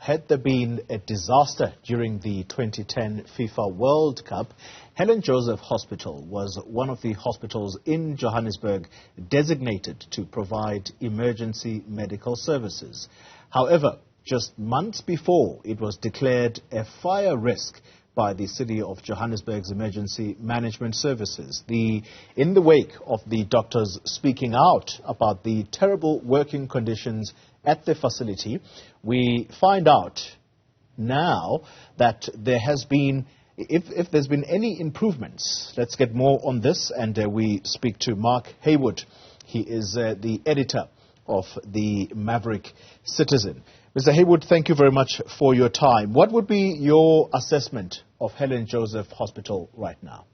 Had there been a disaster during the 2010 FIFA World Cup, Helen Joseph Hospital was one of the hospitals in Johannesburg designated to provide emergency medical services. However, just months before, it was declared a fire risk by the City of Johannesburg's Emergency Management Services. In the wake of the doctors speaking out about the terrible working conditions at the facility, we find out now that there has been, if there's been any improvements. Let's get more on this, and we speak to Mark Heywood. He is the editor of the Maverick Citizen. Mr. Heywood, thank you very much for your time. What would be your assessment of Helen Joseph Hospital right now?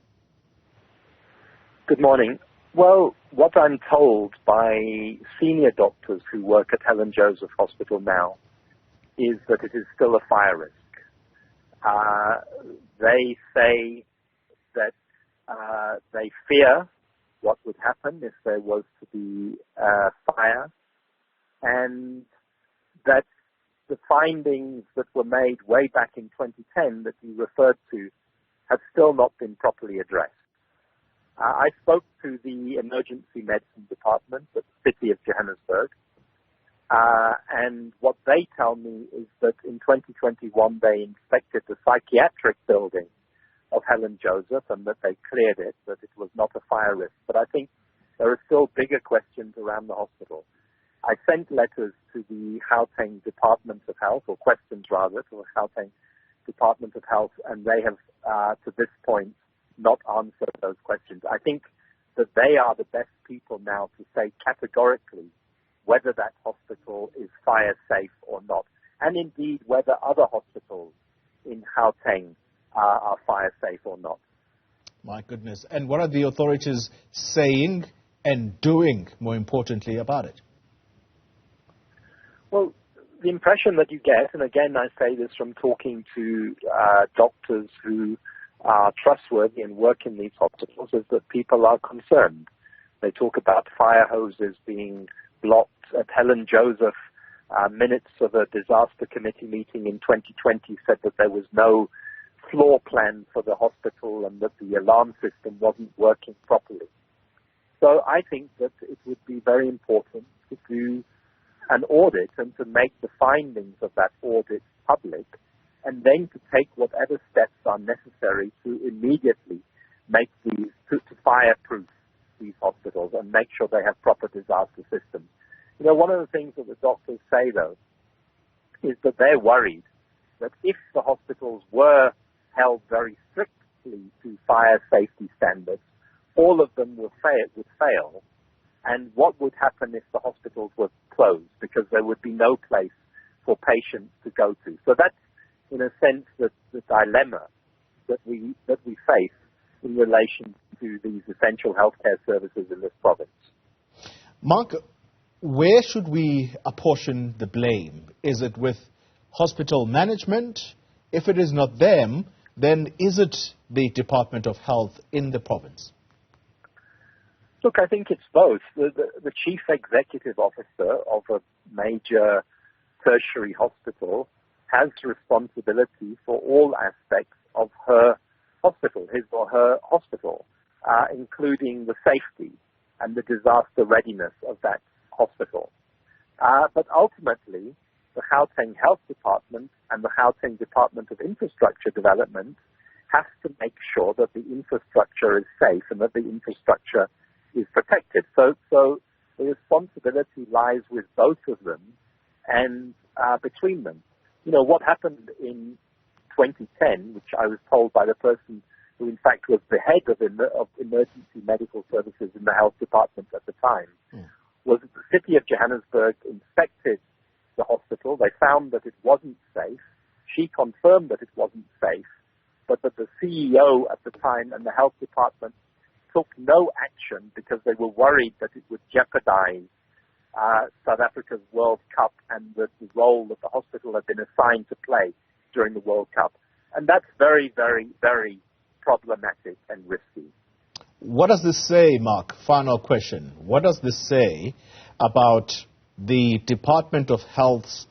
Good morning. Well, what I'm told by senior doctors who work at Helen Joseph Hospital now is that it is still a fire risk. They say that they fear what would happen if there was to be a fire, and that the findings that were made way back in 2010 that you referred to have still not been properly addressed. I spoke to the emergency medicine department at the City of Johannesburg, and what they tell me is that in 2021 they inspected the psychiatric building of Helen Joseph and that they cleared it, that it was not a fire risk. But I think there are still bigger questions around the hospital. I sent letters to the Gauteng Department of Health, or questions rather, to the Gauteng Department of Health, and they have, to this point, not answered those questions. I think that they are the best people now to say categorically whether that hospital is fire safe or not, and indeed whether other hospitals in Gauteng are fire safe or not. My goodness. And what are the authorities saying and doing, more importantly, about it? Well, the impression that you get, and again I say this from talking to doctors who are trustworthy and work in these hospitals, is that people are concerned. They talk about fire hoses being blocked. At Helen Joseph, minutes of a disaster committee meeting in 2020 said that there was no floor plan for the hospital and that the alarm system wasn't working properly. So I think that it would be very important to do an audit and to make the findings of that audit public, and then to take whatever steps are necessary to immediately make these, to fireproof these hospitals and make sure they have proper disaster systems. You know, one of the things that the doctors say, though, is that they're worried that if the hospitals were held very strictly to fire safety standards, all of them would fail. And what would happen if the hospitals were closed, because there would be no place for patients to go to. So that's, in a sense, the dilemma that we face in relation to these essential healthcare services in this province. Mark, where should we apportion the blame? Is it with hospital management? If it is not them, then is it the Department of Health in the province? Look, I think it's both. The chief executive officer of a major tertiary hospital has responsibility for all aspects of her hospital, his or her hospital, including the safety and the disaster readiness of that hospital. But ultimately, the Gauteng Health Department and the Gauteng Department of Infrastructure Development has to make sure that the infrastructure is safe and that the infrastructure is protected. So the responsibility lies with both of them and between them. You know, what happened in 2010, which I was told by the person who in fact was the head of emergency medical services in the health department at the time, was that the City of Johannesburg inspected the hospital. They found that it wasn't safe. She confirmed that it wasn't safe, but that the CEO at the time and the health department took no action because they were worried that it would jeopardize South Africa's World Cup and the role that the hospital had been assigned to play during the World Cup. And that's very, very, very problematic and risky. What does this say, Mark? Final question. What does this say about the Department of Health's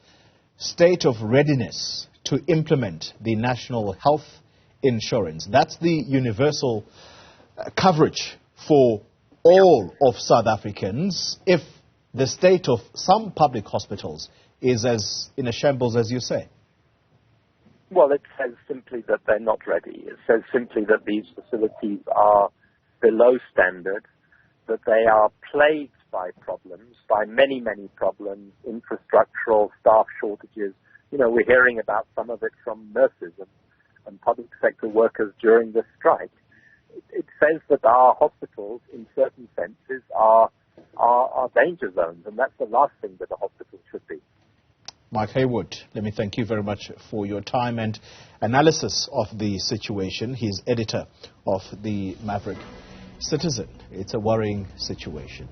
state of readiness to implement the national health insurance. That's the universal coverage for all of South Africans if the state of some public hospitals is as in a shambles as you say? Well, it says simply that they're not ready. It says simply that these facilities are below standard, that they are plagued by problems, by many, many problems, infrastructural, staff shortages. You know, we're hearing about some of it from nurses and public sector workers during this strike. It says that our hospitals, in certain senses, are danger zones, and that's the last thing that a hospital should be. Mike Heywood, let me thank you very much for your time and analysis of the situation. He's editor of the Maverick Citizen. It's a worrying situation.